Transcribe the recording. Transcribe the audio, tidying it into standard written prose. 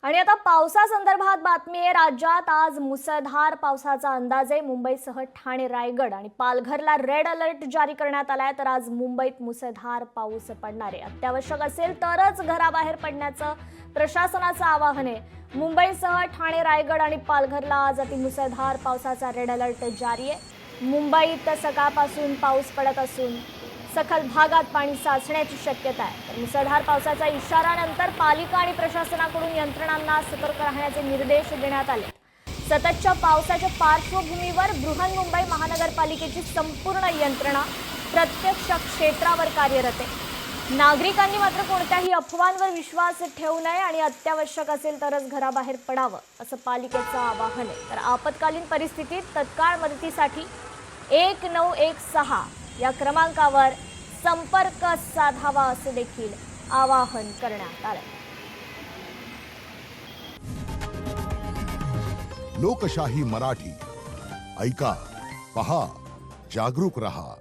आणि आता पावसासंदर्भात बातमी आहे। राज्यात आज मुसळधार पावसाचा अंदाज आहे। मुंबईसह ठाणे, रायगड आणि पालघरला रेड अलर्ट जारी करण्यात आलाय। तर आज मुंबईत मुसळधार पाऊस पडणार आहे। अत्यावश्यक असेल तरच घराबाहेर पडण्याचं प्रशासनाचं आवाहन आहे। मुंबईसह ठाणे, रायगड आणि पालघरला आज अतिमुसळधार पावसाचा रेड अलर्ट जारी आहे। मुंबईत सकाळपासून पाऊस पडत असून सखल भागात पाणी साचण्याची शक्यता आहे। तर मुसळधार पावसाचा इशारानंतर पालिका आणि प्रशासनाकडून यंत्रणांना सतर्क राहण्याचे निर्देश देण्यात आले। सततच्या पावसाच्या पार्श्वभूमीवर बृहन्मुंबई महानगरपालिकेची संपूर्ण यंत्रणा प्रत्यक्ष क्षेत्रावर कार्यरत आहे। नागरिकांनी मात्र कोणत्याही अफवांवर विश्वास ठेवू नये आणि अत्यावश्यक असेल तरच घराबाहेर पडावं असं पालिकेचं आवाहन आहे। तर आपत्कालीन परिस्थितीत तत्काळ मदतीसाठी 1916 या क्रमांकावर संपर्क साधावा असे देखील आवाहन करण्यात आले। लोकशाही मराठी ऐका, पहा, जागरूक रहा।